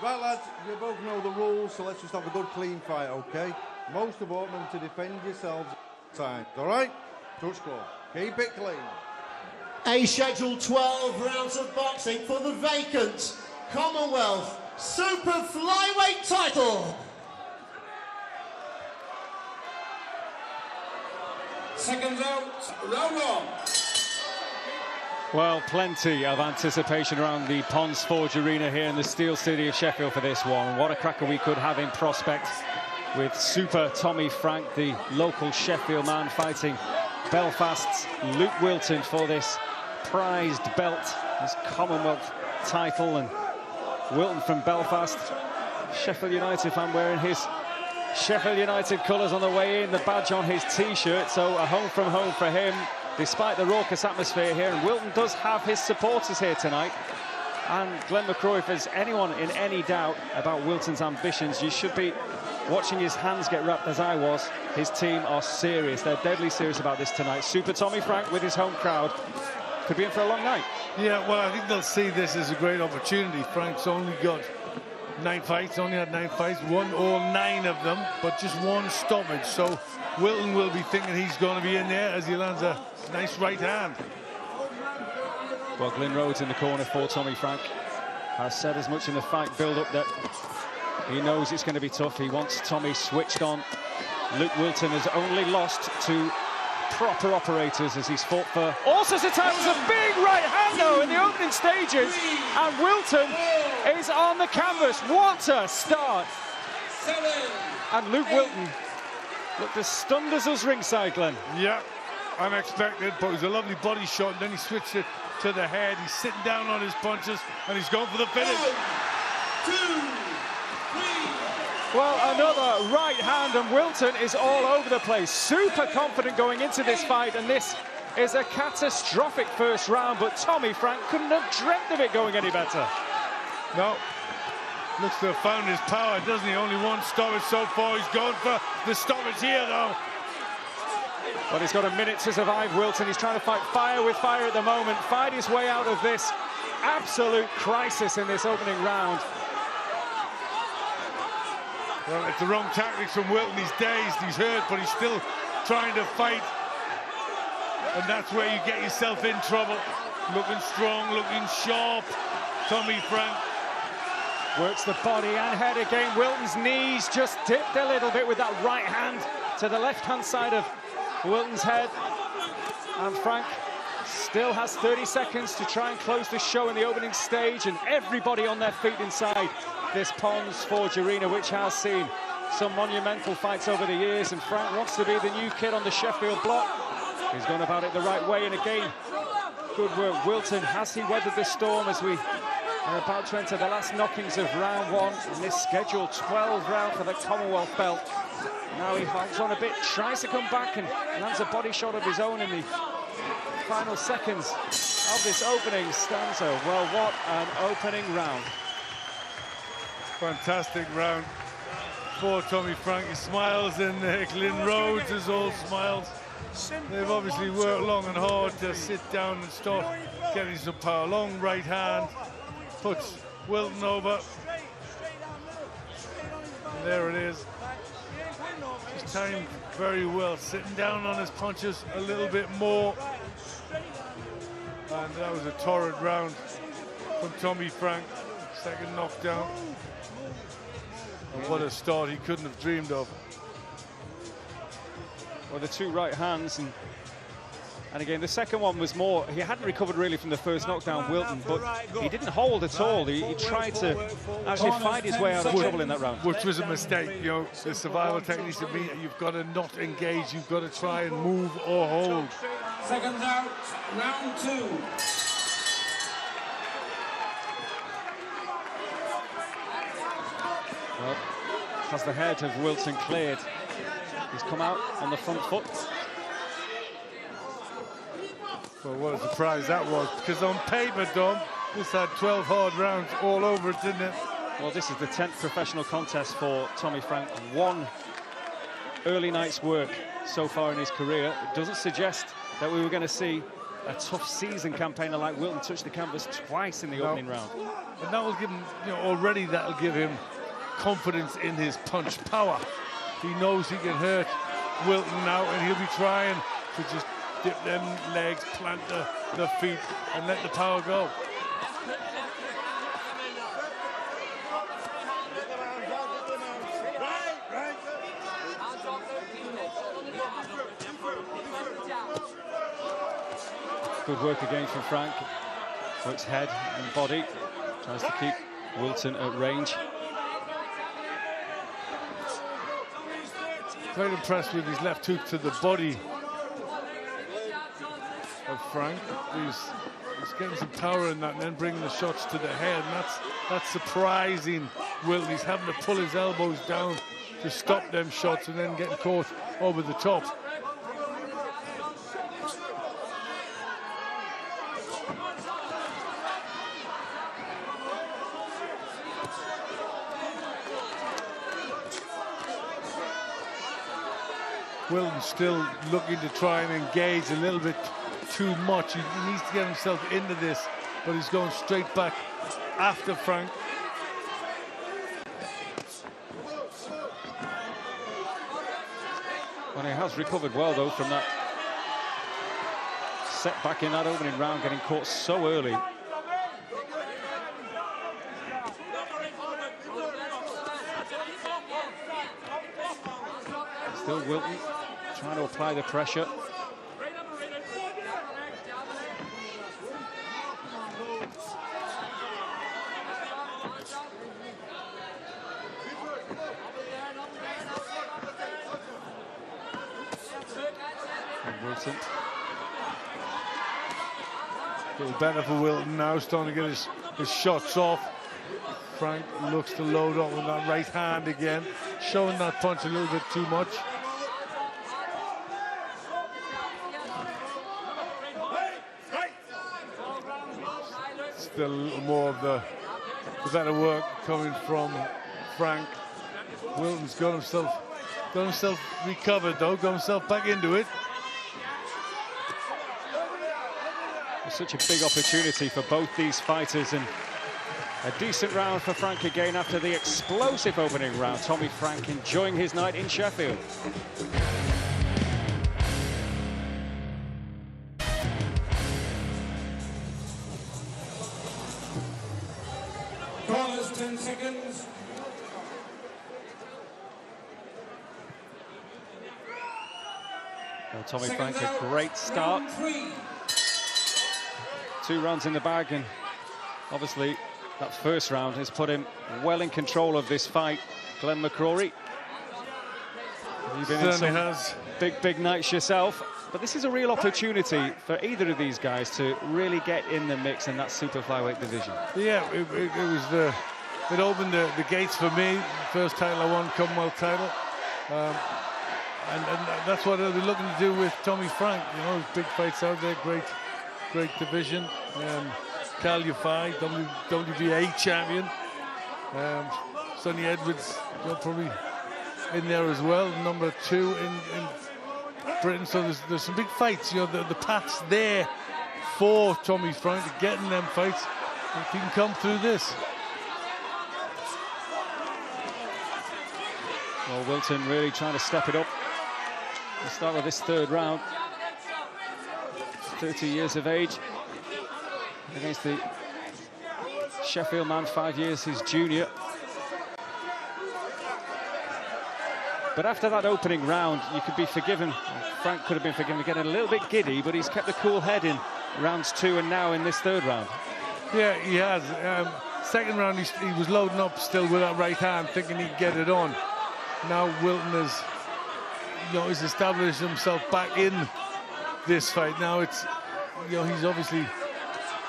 Right, lads, you both know the rules, so let's just have a good, clean fight, OK? Most important to defend yourselves times, all right? Touch score. Keep it clean. A scheduled 12 rounds of boxing for the vacant Commonwealth Super Flyweight title. Seconds out, round one. Well, plenty of anticipation around the Ponds Forge Arena here in the Steel City of Sheffield for this one. What a cracker we could have in prospect with Super Tommy Frank, the local Sheffield man, fighting Belfast's Luke Wilton for this prized belt, this Commonwealth title. And Wilton from Belfast, Sheffield United fan, wearing his Sheffield United colours on the way in, the badge on his T-shirt, so a home from home for him, despite the raucous atmosphere here. And Wilton does have his supporters here tonight. And Glenn McCrory, if there's anyone in any doubt about Wilton's ambitions, you should be watching his hands get wrapped as I was. His team are serious. They're deadly serious about this tonight. Super Tommy Frank with his home crowd could be in for a long night. Yeah, well, I think they'll see this as a great opportunity. Frank's only got 9 fights, only had 9 fights, won all 9 of them, but just 1 stoppage. So Wilton will be thinking he's going to be in there as he lands a nice right hand. Well, Glyn Rhodes in the corner for Tommy Frank has said as much in the fight build-up that he knows it's going to be tough. He wants Tommy switched on. Luke Wilton has only lost to proper operators as he's fought for all sorts of titles. A big right hand though in the opening stages, and Wilton is on the canvas. What a start! And Luke Wilton looked as stunned as us ringside, Glenn. Yeah, unexpected, but it was a lovely body shot, and then he switched it to the head. He's sitting down on his punches, and he's going for the finish. 1, 2, 3. Well, another right hand, and Wilton is all over the place. Super confident going into this fight, and this is a catastrophic first round, but Tommy Frank couldn't have dreamt of it going any better. No. Looks to have found his power, doesn't he? Only 1 stoppage so far. He's going for the stoppage here, though. But he's got a minute to survive, Wilton. He's trying to fight fire with fire at the moment, fight his way out of this absolute crisis in this opening round. Well, it's the wrong tactics from Wilton. He's dazed, he's hurt, but he's still trying to fight. And that's where you get yourself in trouble. Looking strong, looking sharp. Tommy Frank works the body and head again. Wilton's knees just dipped a little bit with that right hand to the left-hand side of Wilton's head. And Frank still has 30 seconds to try and close the show in the opening stage, and everybody on their feet inside this Ponds Forge Arena, which has seen some monumental fights over the years. And Frank wants to be the new kid on the Sheffield block. He's gone about it the right way, and again, good work. Wilton, has he weathered the storm as we are about to enter the last knockings of round 1 in this scheduled 12 round for the Commonwealth belt. Now he hangs on a bit, tries to come back and lands a body shot of his own in the final seconds of this opening stanza. Well, what an opening round. Fantastic round for Tommy Frank. He smiles, and Glyn Rhodes is all smiles. They've obviously worked long and hard to sit down and start getting some power. Long right hand puts Wilton over. And there it is. Just timed very well, sitting down on his punches a little bit more. And that was a torrid round from Tommy Frank. Second knockdown. And what a start he couldn't have dreamed of. Well, the 2 right hands, and again, the second one was more, he hadn't recovered really from the first knockdown, Wilton, but he didn't hold at all. He tried to actually fight his way out of trouble in that round. Which was a mistake, you know, the survival techniques of me, you've got to not engage, you've got to try and move or hold. Seconds out, round 2. Well, has the head of Wilton cleared? He's come out on the front foot. Well, what a surprise that was, because on paper, Dom, this had 12 hard rounds all over it, didn't it? Well, this is the 10th professional contest for Tommy Frank. 1 early night's work so far in his career. It doesn't suggest that we were going to see a tough season campaigner like Wilton touched the canvas twice in the opening round. And that will give him, already that'll give him confidence in his punch power. He knows he can hurt Wilton now, and he'll be trying to just dip them legs, plant the feet, and let the power go. Good work again from Frank. Works head and body. Tries to keep Wilton at range. Quite impressed with his left hook to the body of Frank. He's getting some power in that and then bringing the shots to the head. And that's surprising Wilton. He's having to pull his elbows down to stop them shots and then getting caught over the top. Wilton's still looking to try and engage a little bit too much. He needs to get himself into this, but he's going straight back after Frank. Well, he has recovered well, though, from that setback in that opening round, getting caught so early. Still Wilton trying to apply the pressure. And Wilton. A little better for Wilton now, starting to get his shots off. Frank looks to load up with that right hand again, showing that punch a little bit too much. Still a little more of the better work coming from Frank. Wilton's got himself recovered though, got himself back into it. It's such a big opportunity for both these fighters, and a decent round for Frank again after the explosive opening round. Tommy Frank enjoying his night in Sheffield. Corners, 10 seconds. Well, Tommy Frank, a great start. 2 rounds in the bag, and obviously that first round has put him well in control of this fight. Glenn McCrory, you've been in some big nights yourself, but this is a real opportunity for either of these guys to really get in the mix in that super flyweight division. Yeah, it opened the gates for me. First title I won, Commonwealth title, and that's what I'll be looking to do with Tommy Frank. You know, big fights out there, great division. Cal Yafai, WBA champion. Sonny Edwards, probably in there as well, number 2 in Britain. So there's some big fights. The path's there for Tommy Frank to get in them fights if he can come through this. Well, Wilton really trying to step it up. We'll start with this third round. 30 years of age against the Sheffield man, 5 years his junior. But after that opening round, you could be forgiven. Frank could have been forgiven for getting a little bit giddy, but he's kept a cool head in rounds 2 and now in this third round. Yeah, he has. Second round, he was loading up still with that right hand, thinking he'd get it on. Now Wilton has, he's established himself back in this fight. Now it's, he's obviously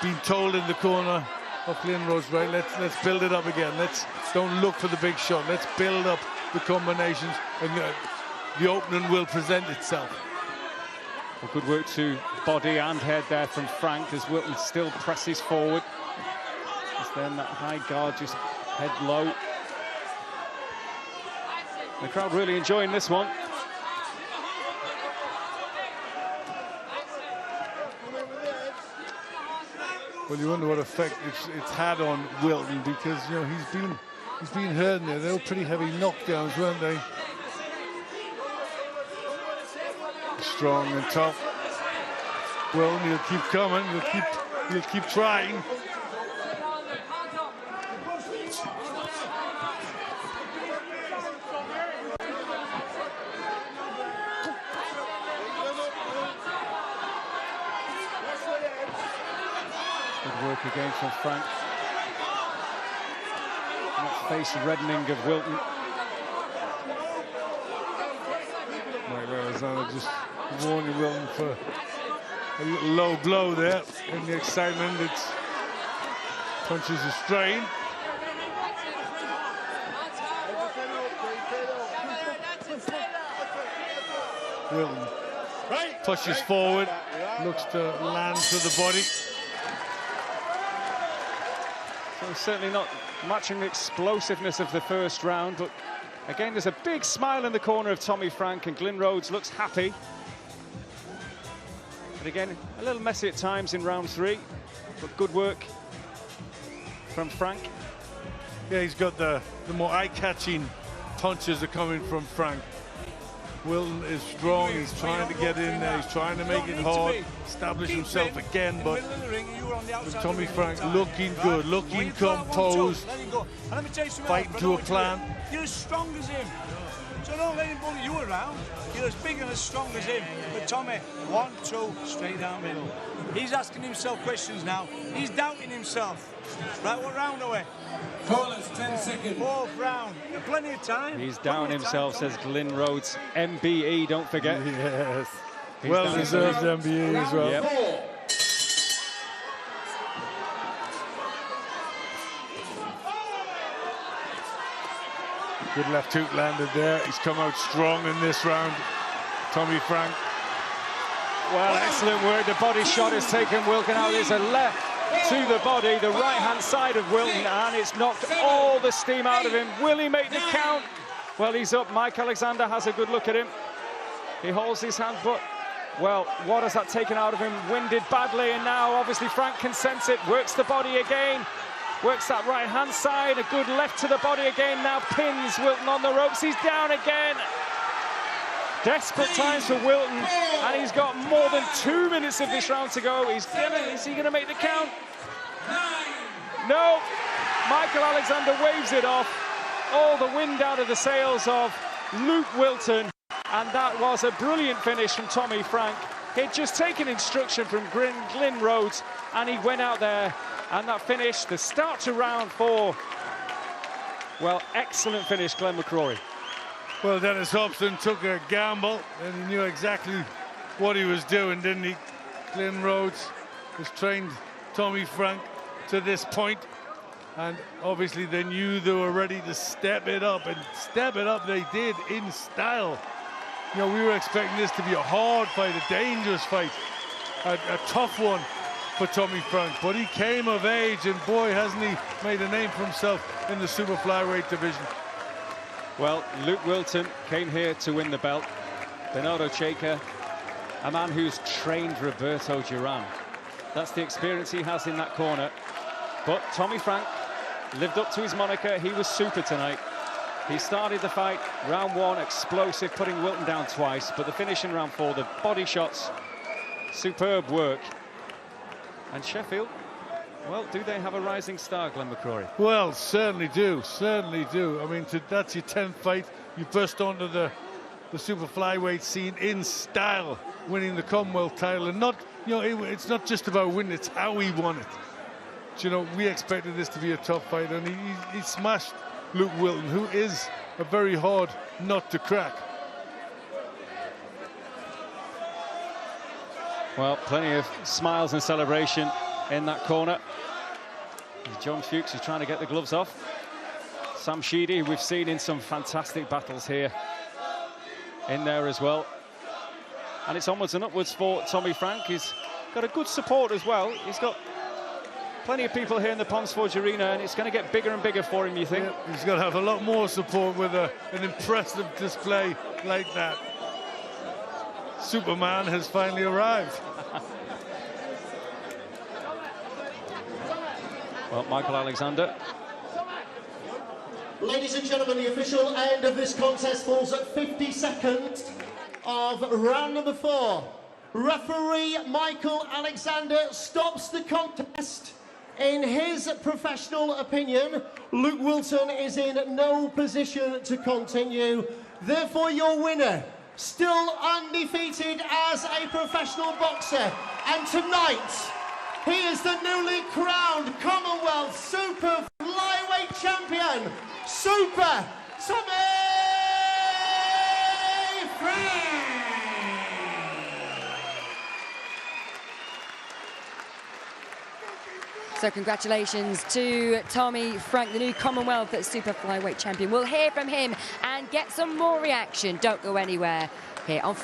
been told in the corner of Glen Rose, right, let's build it up again. Don't look for the big shot. Let's build up the combinations, and the opening will present itself. Well, good work to body and head there from Frank as Wilton still presses forward. Just then that high guard, just head low. The crowd really enjoying this one. Well, you wonder what effect it's had on Wilton, because you know he's been hurt in there. They were pretty heavy knockdowns, weren't they? Strong and tough. Wilton, he'll keep coming. He'll keep trying. Good work again from Frank. That face reddening of Wilton. Mike Arizona just warning Wilton for a little low blow there. In the excitement, it's punches a strain. Wilton pushes forward, looks to land to the body. So certainly not matching the explosiveness of the first round, but again, there's a big smile in the corner of Tommy Frank, and Glyn Rhodes looks happy. But again, a little messy at times in round 3, but good work from Frank. Yeah, he's got the more eye-catching punches are coming from Frank. Wilton is strong, he's trying to get in there, he's trying to make it hard, establish himself again, but Tommy Frank looking good, looking composed, fighting to a plan. You're as strong as him, so don't let him bully you around. You're as big and as strong as him. But Tommy, 1, 2, straight down middle. He's asking himself questions now. He's doubting himself. Right, what round are we? Corners, 10 seconds. 4th round. Plenty of time. He's down himself, says Glyn Rhodes. MBE, don't forget. Yes. He's Well deserved MBE as well. Yep. Good left hook landed there. He's come out strong in this round, Tommy Frank. Well, excellent work. The body shot has taken Wilton out. There's a left to the body, the right-hand side of Wilton, and it's knocked all the steam out of him. Will he make the count? Well, he's up. Mike Alexander has a good look at him. He holds his hand, but, well, what has that taken out of him? Winded badly, and now, obviously, Frank can sense it. Works the body again. Works that right-hand side. A good left to the body again. Now pins Wilton on the ropes. He's down again. Desperate times for Wilton, and he's got more than 2 minutes of this round to go. Is he going to make the count? No. Michael Alexander waves it off. All the wind out of the sails of Luke Wilton, and that was a brilliant finish from Tommy Frank. He'd just taken instruction from Glyn Rhodes, and he went out there, and that finish, the start to round 4. Well, excellent finish, Glenn McCrory. Well, Dennis Hobson took a gamble, and he knew exactly what he was doing, didn't he? Glyn Rhodes has trained Tommy Frank to this point, and obviously they knew they were ready to step it up, and step it up they did in style. You know, we were expecting this to be a hard fight, a dangerous fight, a tough one for Tommy Frank, but he came of age, and boy, hasn't he made a name for himself in the super flyweight division. Well, Luke Wilton came here to win the belt. Bernardo Cheika, a man who's trained Roberto Duran. That's the experience he has in that corner. But Tommy Frank lived up to his moniker. He was super tonight. He started the fight, round 1, explosive, putting Wilton down twice. But the finish in round 4, the body shots, superb work. And Sheffield, well, do they have a rising star, Glenn McCrory? Well, certainly do, certainly do. I mean, that's your 10th fight. You burst onto the super flyweight scene in style, winning the Commonwealth title. And not, you know, it's not just about winning, it's how he won it. But, you know, we expected this to be a tough fight, and he smashed Luke Wilton, who is a very hard nut to crack. Well, plenty of smiles and celebration in that corner. John Fuchs is trying to get the gloves off. Sam Sheedy, we've seen in some fantastic battles here, in there as well. And it's onwards and upwards for Tommy Frank. He's got a good support as well. He's got plenty of people here in the Ponds Forge Arena, and it's going to get bigger and bigger for him, you think? Yeah, he's going to have a lot more support with an impressive display like that. Superman has finally arrived. Well, Michael Alexander. Ladies and gentlemen, the official end of this contest falls at 50 seconds of round number 4. Referee Michael Alexander stops the contest. In his professional opinion, Luke Wilton is in no position to continue. Therefore, your winner, still undefeated as a professional boxer, and tonight, he is the newly crowned Commonwealth Super Flyweight Champion, Super Tommy Frank! So congratulations to Tommy Frank, the new Commonwealth Super Flyweight Champion. We'll hear from him and get some more reaction. Don't go anywhere here on Free.